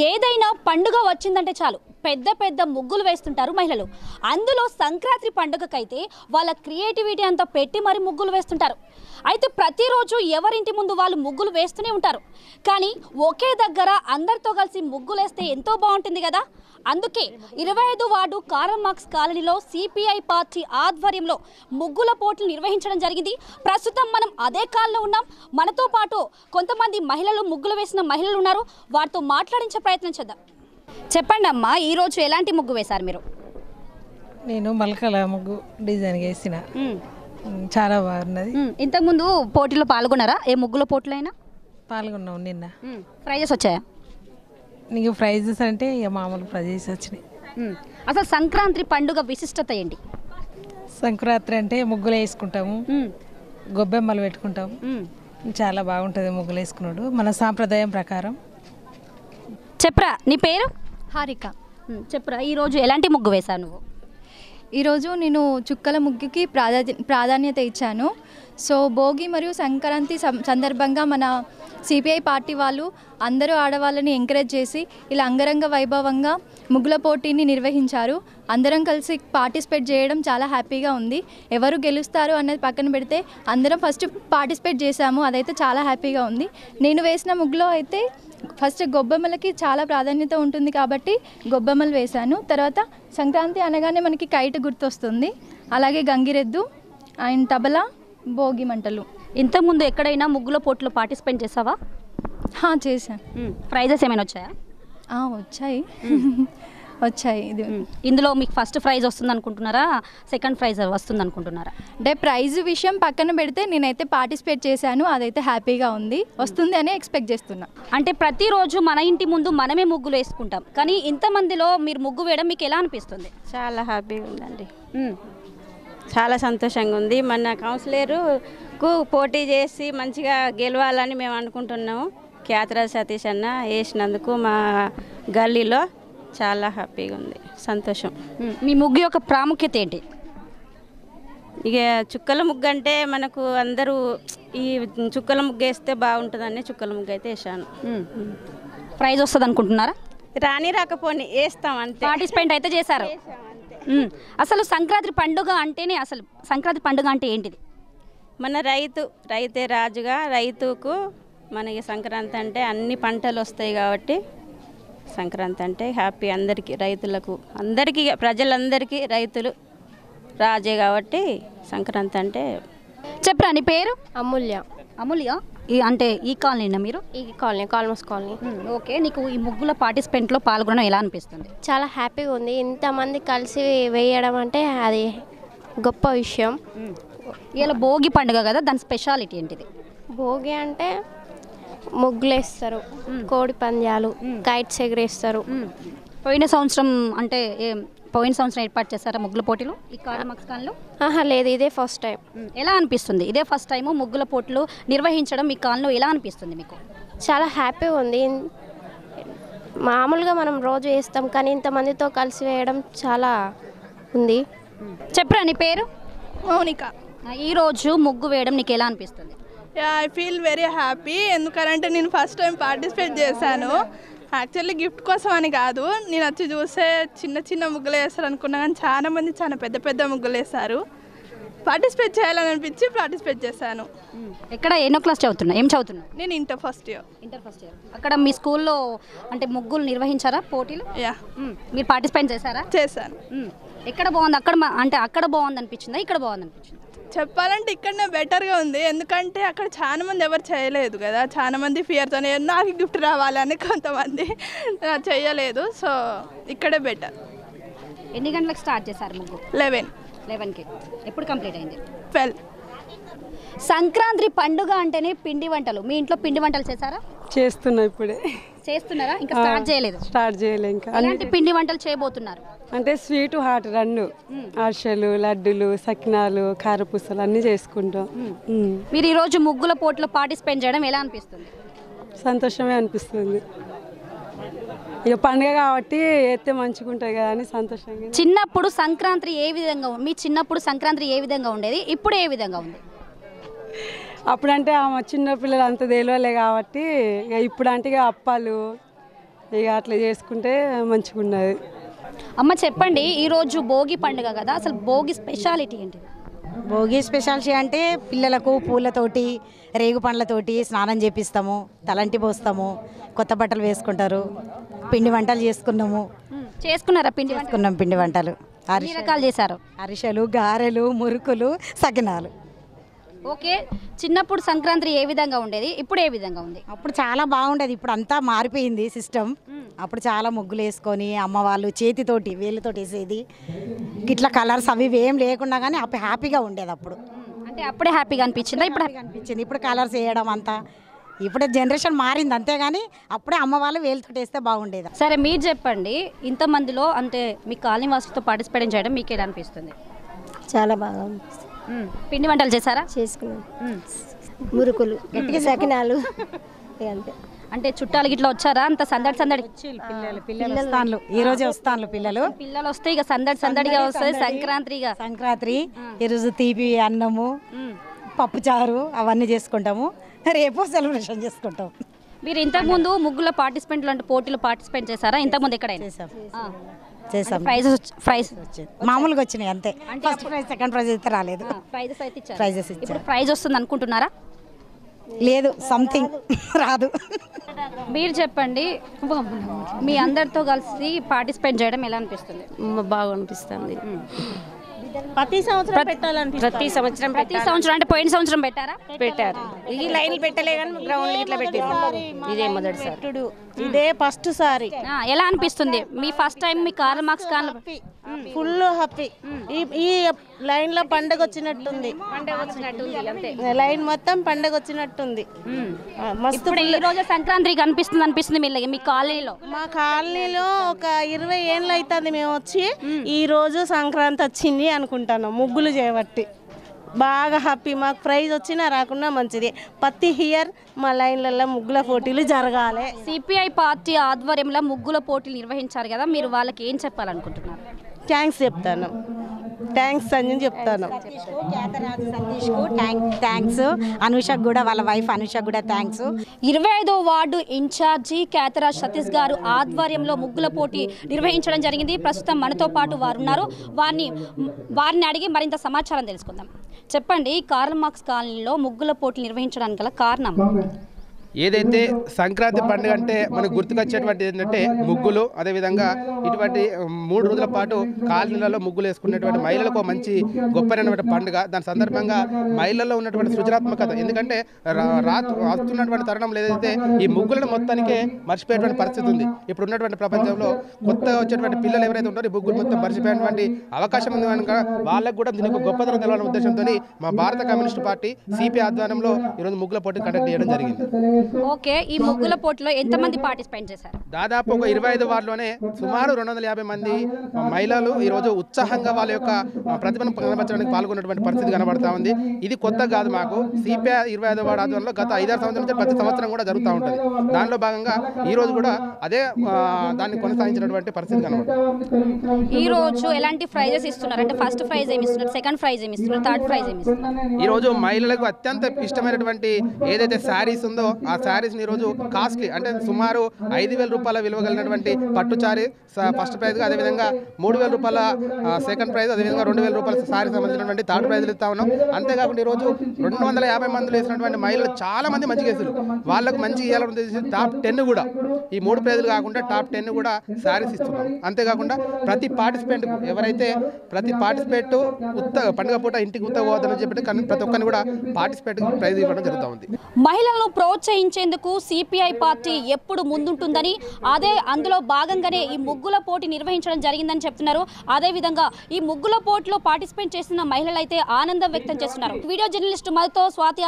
ఏదైనా పండుగ వచ్చిందంటే చాలు పెద్ద పెద్ద ముగ్గులు వేస్తుంటారు మహిళలు. అందులో సంక్రాంతి పండుగకైతే వాళ్ళ క్రియేటివిటీ అంతా పెట్టి మరి ముగ్గులు వేస్తుంటారు. అయితే ప్రతిరోజు ఎవరింటి ముందు వాళ్ళు ముగ్గులు వేస్తూనే ఉంటారు. కానీ ఒకే దగ్గర అందరితో కలిసి ముగ్గులు వేస్తే ఎంతో బాగుంటుంది కదా. అందుకే 25 వార్డు కారల్ మార్క్స్ కాలనీలో సిపిఐ పార్టీ ఆధ్వర్యంలో ముగ్గుల పోటీలు నిర్వహించడం జరిగింది. ప్రస్తుతం మనం అదే కాలంలో ఉన్నాం. మనతో పాటు కొంతమంది మహిళలు ముగ్గులు వేసిన మహిళలు ఉన్నారు. వారితో మాట్లాడించే ప్రయత్నం చేద్దాం. చెప్పండి అమ్మా, ఈరోజు ఎలాంటి ముగ్గు వేశారు మీరు? నేను మల్కల ముగ్గు డిజైన్ వేసిన, చాలా బాగున్నది. ఇంతకుముందు పోటీలో పాల్గొన్నారా? ఏ ముగ్గుల పోటీలైనా పాల్గొన్నాం. నిన్న ప్రైజెస్ వచ్చాయా? నీకు ప్రైజెస్ అంటే ఇక మామూలు ప్రైజెస్ వచ్చినాయి. అసలు సంక్రాంతి పండుగ విశిష్టత ఏంటి? సంక్రాంతి అంటే ముగ్గులు వేసుకుంటాము, గొబ్బెమ్మలు పెట్టుకుంటాము. చాలా బాగుంటుంది ముగ్గులు వేసుకున్నాడు మన సాంప్రదాయం ప్రకారం. చెప్పరా, నీ పేరు? హారిక. చెప్పరా, ఈరోజు ఎలాంటి ముగ్గు వేశావు నువ్వు? ఈరోజు నేను చుక్కల ముగ్గుకి ప్రాధాన్యత ఇచ్చాను. సో భోగి మరియు సంక్రాంతి సందర్భంగా మన సిపిఐ పార్టీ వాళ్ళు అందరూ ఆడవాళ్ళని ఎంకరేజ్ చేసి ఇలా అంగరంగ వైభవంగా ముగ్గుల పోటీని నిర్వహించారు. అందరం కలిసి పార్టిసిపేట్ చేయడం చాలా హ్యాపీగా ఉంది. ఎవరు గెలుస్తారు అన్నది పక్కన పెడితే అందరం ఫస్ట్ పార్టిసిపేట్ చేశాము, అదైతే చాలా హ్యాపీగా ఉంది. నేను వేసిన ముగ్గులో అయితే ఫస్ట్ గొబ్బెమ్మలకి చాలా ప్రాధాన్యత ఉంటుంది కాబట్టి గొబ్బెమ్మలు వేశాను. తర్వాత సంక్రాంతి అనగానే మనకి కైట్ గుర్తొస్తుంది, అలాగే గంగిరెద్దు అండ్ తబలా, భోగి మంటలు. ఇంతకుముందు ఎక్కడైనా ముగ్గుల పోటీలో పార్టిసిపేట్ చేసావా? చేశాను. ప్రైజెస్ ఏమైనా వచ్చాయా? వచ్చాయి. ఇందులో మీకు ఫస్ట్ ప్రైజ్ వస్తుంది అనుకుంటున్నారా, సెకండ్ ప్రైజ్ వస్తుంది అనుకుంటున్నారా? అంటే ప్రైజ్ విషయం పక్కన పెడితే నేనైతే పార్టిసిపేట్ చేశాను, అదైతే హ్యాపీగా ఉంది, వస్తుంది అని ఎక్స్పెక్ట్ చేస్తున్నా. అంటే ప్రతిరోజు మన ఇంటి ముందు మనమే ముగ్గులు వేసుకుంటాం, కానీ ఇంతమందిలో మీరు ముగ్గు వేయడం మీకు ఎలా అనిపిస్తుంది? చాలా హ్యాపీగా ఉందండి, చాలా సంతోషంగా ఉంది. మన కౌన్సిలర్కు పోటీ చేసి మంచిగా గెలవాలని మేము అనుకుంటున్నాము. క్యాతరాజ్ సతీష్ అన్న వేసినందుకు మా గల్లీలో చాలా హ్యాపీగా ఉంది, సంతోషం. మీ ముగ్గు యొక్క ప్రాముఖ్యత ఏంటి? ఇక చుక్కల ముగ్గు అంటే మనకు అందరూ ఈ చుక్కల ముగ్గు వేస్తే బాగుంటుందని చుక్కల ముగ్గు అయితే వేసాను. ప్రైజ్ వస్తుంది అనుకుంటున్నారా? రాకపోని వేస్తాం అంతే. పార్టిసిపేట్ అయితే చేశారు. అసలు సంక్రాంతి పండుగ అంటేనే, అసలు సంక్రాంతి పండుగ అంటే ఏంటిది? మన రైతే రాజుగా, రైతుకు మనకి సంక్రాంతి అంటే అన్ని పంటలు వస్తాయి కాబట్టి సంక్రాంతి అంటే హ్యాపీ. అందరికీ, రైతులకు అందరికీ, ప్రజలందరికీ రైతులు రాజే కాబట్టి సంక్రాంతి అంటే. చెప్పరా, నీ పేరు? అమూల్య. అమూల్య, అంటే ఈ కాలనీనా మీరు? ఈ కాలనీ, కాల్మస్ కాలనీ. ఓకే, నీకు ఈ ముగ్గుల పార్టిసిపెంట్లో పాల్గొనడం ఎలా అనిపిస్తుంది? చాలా హ్యాపీగా ఉంది. ఇంతమంది కలిసి వేయడం అంటే అది గొప్ప విషయం. ఇలా భోగి పండుగ కదా, దాని స్పెషాలిటీ ఏంటిది? భోగి అంటే ముగ్గులేస్తారు, కోడి పందాలు, కైట్స్ ఎగరేస్తారు. పోయిన సంవత్సరం ఏర్పాటు చేస్తారా ముగ్గుల పోటీలు ఈ కారల్ మార్క్స్ కాలనీలో? లేదు, ఇదే ఫస్ట్ టైం. ఎలా అనిపిస్తుంది? ఇదే ఫస్ట్ టైము ముగ్గుల పోటీలు నిర్వహించడం మీ కాలనీలో ఎలా అనిపిస్తుంది మీకు? చాలా హ్యాపీగా ఉంది. మామూలుగా మనం రోజు వేస్తాం, కానీ ఇంతమందితో కలిసి వేయడం చాలా ఉంది. చెప్పరా, నీ పేరు? మౌనిక. ఈరోజు ముగ్గు వేయడం నీకు ఎలా అనిపిస్తుంది? I feel very happy. ఎందుకంటే నేను ఫస్ట్ టైం పార్టిసిపేట్ చేశాను. యాక్చువల్లీ గిఫ్ట్ కోసం అని కాదు, నేను వచ్చి చూస్తే చిన్న చిన్న ముగ్గులు వేస్తారు అనుకున్నా, కానీ చాలా మంది చాలా పెద్ద పెద్ద ముగ్గులు వేస్తారు. పార్టిసిపేట్ చేయాలని అనిపించి పార్టిసిపేట్ చేశాను. ఎక్కడ ఎన్నో క్లాస్ చదువుతున్నా? ఏం చదువుతున్నా? నేను ఇంటర్ ఫస్ట్ ఇయర్. అక్కడ మీ స్కూల్లో అంటే ముగ్గులు నిర్వహించారా పోటీలు? మీరు పార్టిసిపేట్ చేశారా? చేశాను. ఎక్కడ బాగుంది? అక్కడ బాగుంది అనిపించిందా, ఇక్కడ బాగుంది అనిపించింది? చెప్పాలంటే ఇక్కడనే బెటర్గా ఉంది. ఎందుకంటే అక్కడ చాలా మంది ఎవరు చేయలేదు కదా, చాలా మంది ఫియర్తో నాకు గిఫ్ట్ రావాలని కొంతమంది చేయలేదు. సో ఇక్కడే బెటర్. ఎన్ని గంటలకు స్టార్ట్ చేశారు ముగ్గు? 11కి. ఎప్పుడు కంప్లీట్ అయింది? 12. సంక్రాంతి పండుగ అంటేనే పిండి వంటలు. మీ ఇంట్లో పిండి వంటలు చేశారా? చేస్తున్నా, ఇప్పుడే చేస్తున్నారా? ఇంకా స్టార్ట్ చేయలేదు? స్టార్ట్ చేయలే. ఇంకా ఎలాంటి పిండి వంటలు చేయబోతున్నారు? అంటే స్వీట్, హాట్ రెండు, అరిసెలు, లడ్డులు, సకినాలు, కారపూసలు అన్నీ చేసుకుంటాం. మీరు ఈరోజు ముగ్గుల పోటీలో పార్టిసిపేట్ చేయడం ఎలా అనిపిస్తుంది? సంతోషమే అనిపిస్తుంది. ఇక పండుగ కాబట్టి అయితే మంచిగా ఉంటుంది కదా అని సంతోషంగా. చిన్నప్పుడు సంక్రాంతి ఏ విధంగా, మీ చిన్నప్పుడు సంక్రాంతి ఏ విధంగా ఉండేది, ఇప్పుడు ఏ విధంగా ఉంది? అప్పుడంటే చిన్నపిల్లలు అంత తెలియలే కాబట్టి, ఇక ఇప్పుడు అంటే అప్పాలు, ఇక అట్లా చేసుకుంటే మంచిగా ఉన్నది. అమ్మ చెప్పండి, ఈరోజు భోగి పండుగ కదా, అసలు భోగి స్పెషాలిటీ ఏంటి? భోగి స్పెషాలిటీ అంటే పిల్లలకు పూలతోటి రేగు పండ్లతోటి స్నానం చేపిస్తాము, తలంటి పోస్తాము, కొత్త బట్టలు వేసుకుంటారు, పిండి వంటలు చేసుకున్నాము. చేసుకున్నారా పిండి వంటలు? చేసుకున్నాం పిండి వంటలు, ఎన్ని రకాలు చేశారు? అరిసెలు, గారెలు, మురుకులు, సకినాలు. ఓకే, చిన్నప్పుడు సంక్రాంతి ఏ విధంగా ఉండేది, ఇప్పుడు ఏ విధంగా ఉంది? అప్పుడు చాలా బాగుండేది, ఇప్పుడు అంతా మారిపోయింది సిస్టమ్. అప్పుడు చాలా ముగ్గులు వేసుకొని అమ్మ వాళ్ళు చేతితోటి వేళ్ళతోటి వేసేది, ఇట్లా కలర్స్ అవి ఏం లేకుండా కానీ అప్పుడు హ్యాపీగా ఉండేది. అప్పుడు అంటే అప్పుడే హ్యాపీగా అనిపించిందా? ఇప్పుడు అనిపించింది. ఇప్పుడు కలర్స్ వేయడం అంతా ఇప్పుడు జనరేషన్ మారింది అంతేగాని అప్పుడే అమ్మ వాళ్ళు వేలుతోటి వేస్తే బాగుండేది. సరే మీరు చెప్పండి, ఇంతమందిలో అంటే మీ కాలనీ వాసులతో పార్టిసిపేట్ చేయడం మీకు ఎలా అనిపిస్తుంది? చాలా బాగా అనిపిస్తుంది. పిండి వంటలు చేశారా? చేసుకున్నాం. మురుకులు, గట్టిగా సకినాలు, అంతే. అంటే చుట్టాలు గిట్లా వచ్చారా? అంత సందడి సందడి పిల్లలు వస్తాను, ఈ రోజే వస్తాను. పిల్లలు వస్తే ఇక సందడి సందడిగా వస్తుంది. సంక్రాంతి ఈరోజు తీపి అన్నము, పప్పుచారు అవన్నీ చేసుకుంటాము. రేపు సెలబ్రేషన్ చేసుకుంటాం. మీరు ఇంతకుముందు ముగ్గుల పార్టిసిపెంట్లు అంటే పోటీలో పార్టిసిపేట్ చేశారా? ఇంతకుముందు ఎక్కడైనా చేసాం. ప్రైజ్ మామూలుగా వచ్చినాయి అంతే. ఫస్ట్ ప్రైజ్, సెకండ్ ప్రైజ్ అయితే రాలేదు. ప్రైజెస్ అయితే ఇచ్చారు. ప్రైజెస్ ఇప్పుడు ప్రైజ్ వస్తుంది అనుకుంటున్నారా? లేదు, సంథింగ్ రాదు. మీరు చెప్పండి, మీ అందరితో కలిసి పార్టిసిపేట్ చేయడం ఎలా అనిపిస్తుంది? బాగా అనిపిస్తుంది. ప్రతి సంవత్సరం పెట్టాలనిపిస్తుంది. ప్రతి సంవత్సరం అంటే పోయిన సంవత్సరం పెట్టారు. ఈ లైన్లు పెట్టలే కానీ గ్రౌండ్ ఇట్లా పెట్టారు. ఇదే మొదటిసారి, ఇదే ఫస్ట్ సారి. ఎలా అనిపిస్తుంది? మీ ఫస్ట్ టైం మీ కార్ల్ మార్క్స్ ఫుల్ హ్యాపీ. ఈ లైన్ లో పండగ వచ్చినట్టుంది. లైన్ మొత్తం పండగ వచ్చినట్టుంది. మస్తు. ఈ రోజు సంక్రాంతికి అనిపిస్తుంది మీ కాలనీలో? మా కాలనీలో ఒక 20 ఏళ్ళు అవుతుంది మేము వచ్చి. ఈ రోజు సంక్రాంతి వచ్చింది అనుకుంటాను, ముగ్గులు చేయబట్టి. బాగా హ్యాపీ. మాకు ప్రైజ్ వచ్చినా రాకున్నా మంచిది. ప్రతి ఇయర్ మా లైన్లలో ముగ్గుల పోటీలు జరగాలి. సిపిఐ పార్టీ ఆధ్వర్యంలో ముగ్గుల పోటీలు నిర్వహించారు కదా, మీరు వాళ్ళకి ఏం చెప్పాలనుకుంటున్నారు? థ్యాంక్స్ చెప్తాను. థ్యాంక్స్ అని చెప్తాను. థ్యాంక్స్. అనుషకు కూడా, వాళ్ళ వైఫ్ అనుషకు కూడా థ్యాంక్స్. 25వ వార్డు ఇన్ఛార్జి కేతరాజ్ సతీష్ గారు ఆధ్వర్యంలో ముగ్గుల పోటీ నిర్వహించడం జరిగింది. ప్రస్తుతం మనతో పాటు వారు ఉన్నారు. వారిని అడిగి మరింత సమాచారం తెలుసుకుందాం. చెప్పండి, కార్ల్ మార్క్స్ కాలనీలో ముగ్గుల పోటీ నిర్వహించడానికి గల కారణం? ఏదైతే సంక్రాంతి పండుగ అంటే మనకు గుర్తుకొచ్చేటువంటి ఏంటంటే ముగ్గులు, అదేవిధంగా ఇటువంటి 3 రోజుల పాటు కాలనీలలో ముగ్గులు వేసుకునేటువంటి మహిళలకు మంచి గొప్పనటువంటి పండుగ. దాని సందర్భంగా మహిళల్లో ఉన్నటువంటి సృజనాత్మకత, ఎందుకంటే వస్తున్నటువంటి తరుణంలో ఏదైతే ఈ ముగ్గులను మొత్తానికే మర్చిపోయేటువంటి పరిస్థితి ఉంది. ఇప్పుడు ఉన్నటువంటి ప్రపంచంలో కొత్తగా వచ్చేటువంటి పిల్లలు ఎవరైతే ఉంటారో ఈ ముగ్గులు మొత్తం మర్చిపోయేటువంటి అవకాశం ఉంది కనుక వాళ్ళకు కూడా దీనికి గొప్పతనం తెలవాలనే ఉద్దేశంతో మా భారత కమ్యూనిస్ట్ పార్టీ సిపిఐ ఆధ్వర్యంలో ఈరోజు ముగ్గుల పోటీ కండక్ట్ చేయడం జరిగింది. ఓకే, ఈ ముగ్గుల పోటీలో ఎంతమంది పార్టిసిపేట్ చేశారు? దాదాపు ఒక 25 వార్డులోనే సుమారు 250 మంది మహిళలు ఈరోజు ఉత్సాహంగా వాళ్ళ యొక్క ప్రతిభను కనబరచడానికి పాల్గొన్నటువంటి పరిస్థితి కనబడతా ఉంది. ఇది కొత్త కాదు, మాకు సిపిఐ 25వ వార్డు ఆధ్వర్యంలో గత 5-6 సంవత్సరాల నుంచి ప్రతి సంవత్సరం కూడా జరుగుతూ ఉంటుంది. దానిలో భాగంగా ఈ రోజు కూడా అదే దాన్ని కొనసాగించినటువంటి పరిస్థితి కనబడుతుంది. ఈ రోజు ఎలాంటి ప్రైజెస్ ఇస్తున్నారు? అంటే ఫస్ట్ ప్రైజ్ ఏమి ఇస్తున్నారు, సెకండ్ ప్రైజ్ ఏమి ఇస్తున్నారు, థర్డ్ ప్రైజ్ ఏమి ఇస్తున్నారు? ఈ రోజు మహిళలకు అత్యంత ఇష్టమైనటువంటి ఏదైతే శారీస్ ఉందో ఆ శారీస్ని ఈరోజు కాస్ట్లీ అంటే సుమారు 5,000 రూపాయల విలువ కలిగినటువంటి పట్టు శారీ ఫస్ట్ ప్రైజ్గా, అదేవిధంగా 3,000 రూపాయల సెకండ్ ప్రైజ్, అదేవిధంగా 2,000 రూపాయల శారీ సంబంధించినటువంటి థర్డ్ ప్రైజ్లు ఇస్తా ఉన్నాం. అంతేకాకుండా ఈరోజు 250 మందిలో వేసినటువంటి మహిళలు చాలా మంది మంచి కేసులు వాళ్ళకు మంచి ఇవ్వాలని ఉద్దేశించి టాప్ 10 కూడా ఈ 3 ప్రైజులు కాకుండా టాప్ 10 కూడా శారీస్ ఇస్తున్నాం. అంతేకాకుండా ప్రతి పార్టిసిపెంట్ ఎవరైతే ప్రతి పార్టిసిపేట్ పండుగ పూట ఇంటికి పోవద్దని చెప్పి ప్రతి ఒక్కరిని కూడా పార్టిసిపేట్ ప్రైజ్ ఇవ్వడం జరుగుతూ ఉంది. మహిళలను ప్రోత్సహించేందుకు సిపిఐ పార్టీ ఎప్పుడు ముందుంటుందని, అందులో భాగంగానే ఈ ముగ్గుల పోటీ నిర్వహించడం జరిగిందని చెప్తున్నారు. అదేవిధంగా ఈ ముగ్గుల పోటీలో పార్టిసిపేట్ చేసిన మహిళలైతే ఆనందం వ్యక్తం చేస్తున్నారు. వీడియో జర్నలిస్టు మధుతో స్వాతి.